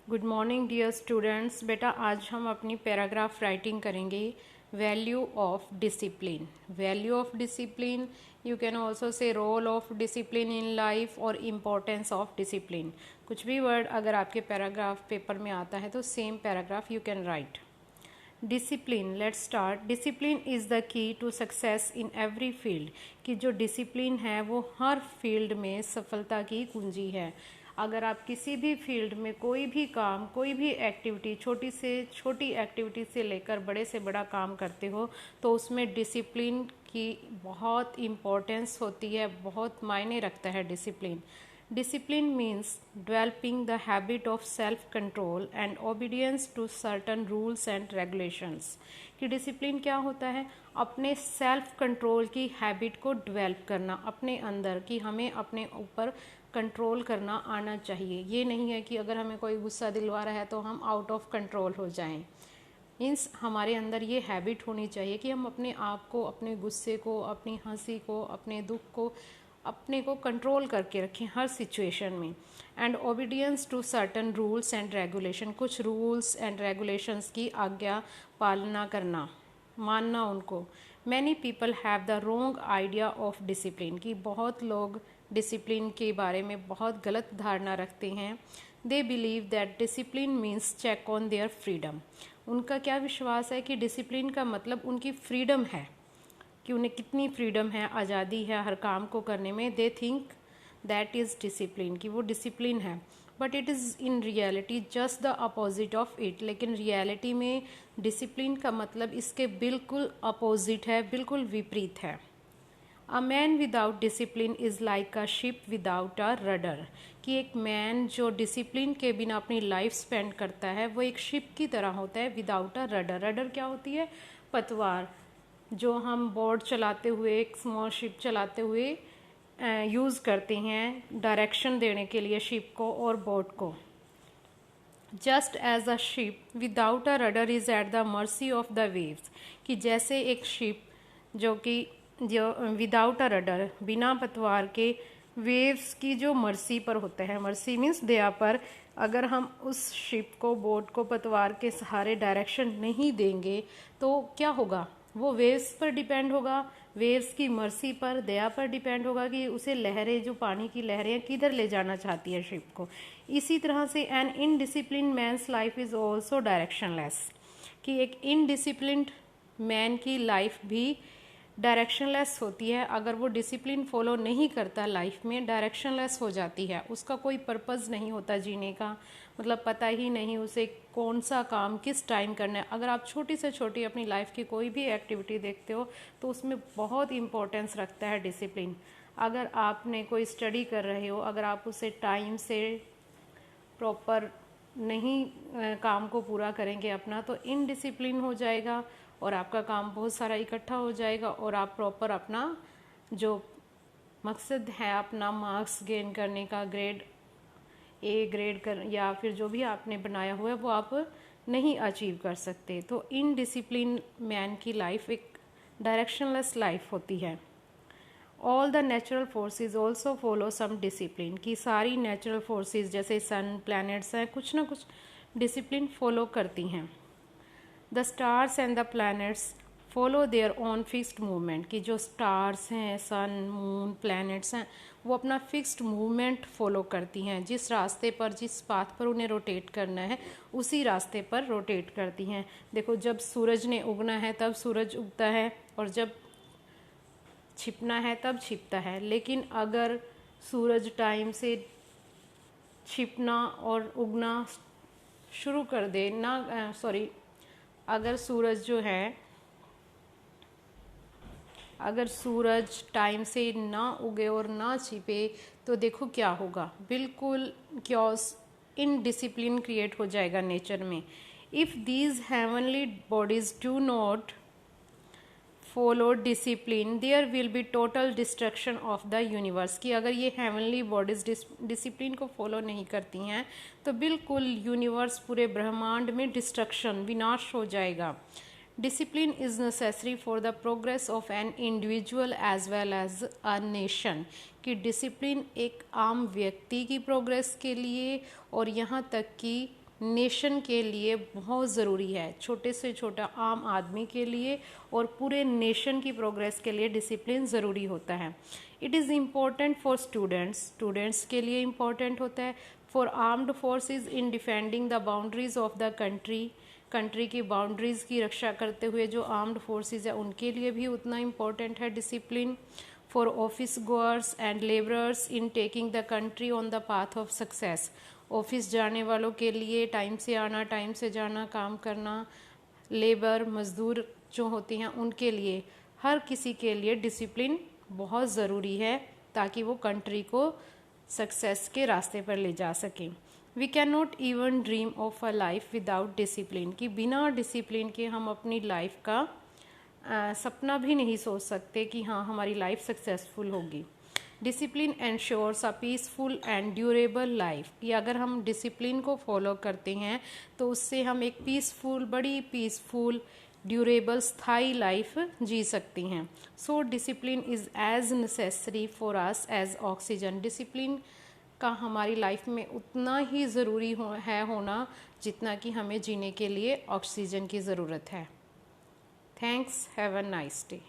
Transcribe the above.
Good morning dear students. बेटा आज हम अपनी पैराग्राफ राइटिंग करेंगे। Value of discipline. Value of discipline, you can also say role of discipline in life और importance of discipline. कुछ भी वर्ड अगर आपके पैराग्राफ पेपर में आता है तो same paragraph you can write. Discipline, let's start. Discipline is the key to success in every field. कि जो डिसिप्लिन है वो हर फील्ड में सफलता की कुंजी है। अगर आप किसी भी फील्ड में कोई भी काम, कोई भी एक्टिविटी, छोटी से छोटी एक्टिविटी से लेकर बड़े से बड़ा काम करते हो तो उसमें डिसिप्लिन की बहुत इम्पोर्टेंस होती है, बहुत मायने रखता है discipline. Discipline means developing the habit of self-control and obedience to certain rules and regulations। कि डिसिप्लिन क्या होता है? अपने सेल्फ कंट्रोल की हैबिट को डेवलप करना अपने अंदर, कि हमें अपने ऊपर कंट्रोल करना आना चाहिए। ये नहीं है कि अगर हमें कोई गुस्सा दिलवा रहा है तो हम आउट ऑफ कंट्रोल हो जाएं। मीन्स हमारे अंदर ये हैबिट होनी चाहिए कि हम अपने आप को, अपने गुस्से को, अपनी हंसी को, अपने दुख को, अपने को कंट्रोल करके रखें हर सिचुएशन में। And obedience to certain rules and regulation, कुछ रूल्स एंड रेगुलेशंस की आज्ञा पालना करना, मानना उनको। Many people have the wrong idea of discipline. कि बहुत लोग डिसिप्लिन के बारे में बहुत गलत धारणा रखते हैं। They believe that discipline means check on their freedom. उनका क्या विश्वास है कि डिसिप्लिन का मतलब उनकी फ्रीडम है, कि उन्हें कितनी फ्रीडम है, आज़ादी है हर काम को करने में। They think that is discipline, कि वो डिसिप्लिन है। But it is in reality just the opposite of it. लेकिन रियलिटी में डिसिप्लिन का मतलब इसके बिल्कुल अपोजिट है, बिल्कुल विपरीत है। A man without discipline is like a ship without a rudder. कि एक मैन जो डिसिप्लिन के बिना अपनी लाइफ स्पेंड करता है वो एक शिप की तरह होता है विदाउट अ रडर। रडर क्या होती है? पतवार, जो हम बोट चलाते हुए, एक स्मॉल शिप चलाते हुए यूज़ करते हैं डायरेक्शन देने के लिए शिप को और बोट को। Just as a ship without a rudder is at the mercy of the waves. कि जैसे एक शिप जो विदाउट अ रडर, बिना पतवार के, वेव्स की जो मर्सी पर होता है। मर्सी मीन्स दया पर। अगर हम उस शिप को, बोट को पतवार के सहारे डायरेक्शन नहीं देंगे तो क्या होगा? वो वेव्स पर डिपेंड होगा, वेव्स की मर्सी पर, दया पर डिपेंड होगा कि उसे लहरें, जो पानी की लहरें किधर ले जाना चाहती है शिप को। इसी तरह से an indiscipline man's life is also directionless. कि एक इनडिसिप्लिन्ड मैन की लाइफ भी डायरेक्शनलेस होती है। अगर वो डिसिप्लिन फॉलो नहीं करता लाइफ में, डायरेक्शनलेस हो जाती है। उसका कोई पर्पज़ नहीं होता जीने का, मतलब पता ही नहीं उसे कौन सा काम किस टाइम करना है। अगर आप छोटी से छोटी अपनी लाइफ की कोई भी एक्टिविटी देखते हो तो उसमें बहुत इम्पोर्टेंस रखता है डिसिप्लिन। अगर आपने कोई स्टडी कर रहे हो, अगर आप उसे टाइम से प्रॉपर नहीं काम को पूरा करेंगे अपना, तो इनडिसिप्लिन हो जाएगा और आपका काम बहुत सारा इकट्ठा हो जाएगा और आप प्रॉपर अपना जो मकसद है, अपना मार्क्स गेन करने का, ग्रेड ए ग्रेड कर, या फिर जो भी आपने बनाया हुआ है वो आप नहीं अचीव कर सकते। तो इनडिसिप्लिन मैन की लाइफ एक डायरेक्शनलेस लाइफ होती है। All the natural forces also follow some discipline. की सारी नेचुरल फोर्सेस जैसे सन, प्लैनेट्स हैं, कुछ ना कुछ डिसिप्लिन फॉलो करती हैं। The stars and the planets follow their own fixed movement. की जो स्टार्स हैं, सन, मून, प्लैनेट्स हैं, वो अपना फिक्स्ड मूवमेंट फॉलो करती हैं। जिस रास्ते पर, जिस पाथ पर उन्हें रोटेट करना है उसी रास्ते पर रोटेट करती हैं। देखो, जब सूरज ने उगना है तब सूरज उगता है और जब छिपना है तब छिपता है। लेकिन अगर सूरज टाइम से छिपना और उगना शुरू कर दे ना, अगर सूरज जो है, अगर सूरज टाइम से ना उगे और ना छिपे तो देखो क्या होगा, बिल्कुल क्योस इनडिसिप्लिन क्रिएट हो जाएगा नेचर में। If these heavenly bodies do not follow discipline there will be total destruction of the universe. की अगर ये हेवनली बॉडीज डिसिप्लिन को फॉलो नहीं करती हैं तो बिल्कुल यूनिवर्स, पूरे ब्रह्मांड में डिस्ट्रक्शन, विनाश हो जाएगा। Discipline is necessary for the progress of an individual as well as a nation. कि डिसिप्लिन एक आम व्यक्ति की प्रोग्रेस के लिए और यहाँ तक कि नेशन के लिए बहुत ज़रूरी है, छोटे से छोटा आम आदमी के लिए और पूरे नेशन की प्रोग्रेस के लिए डिसिप्लिन ज़रूरी होता है। It is important for students के लिए इम्पोर्टेंट होता है, for armed forces in defending the boundaries of the country की बाउंड्रीज़ की रक्षा करते हुए जो आर्म्ड फोर्सेस है उनके लिए भी उतना इम्पोर्टेंट है discipline. For office goers and labourers in taking the country on the path of success, office जाने वालों के लिए टाइम से आना, टाइम से जाना, काम करना, लेबर मज़दूर जो होती हैं उनके लिए, हर किसी के लिए डिसिप्लिन बहुत ज़रूरी है ताकि वो कंट्री को सक्सेस के रास्ते पर ले जा सकें। We can not even dream of a life without discipline, कि बिना डिसिप्लिन के हम अपनी लाइफ का सपना भी नहीं सोच सकते कि हाँ हमारी लाइफ सक्सेसफुल होगी। Discipline ensures a peaceful and durable life, कि अगर हम डिसिप्लिन को फॉलो करते हैं तो उससे हम एक बड़ी पीसफुल ड्यूरेबल स्थायी लाइफ जी सकती हैं। So discipline is as necessary for us as oxygen, discipline का हमारी लाइफ में उतना ही ज़रूरी होना जितना कि हमें जीने के लिए ऑक्सीजन की ज़रूरत है। Thanks, have a nice day.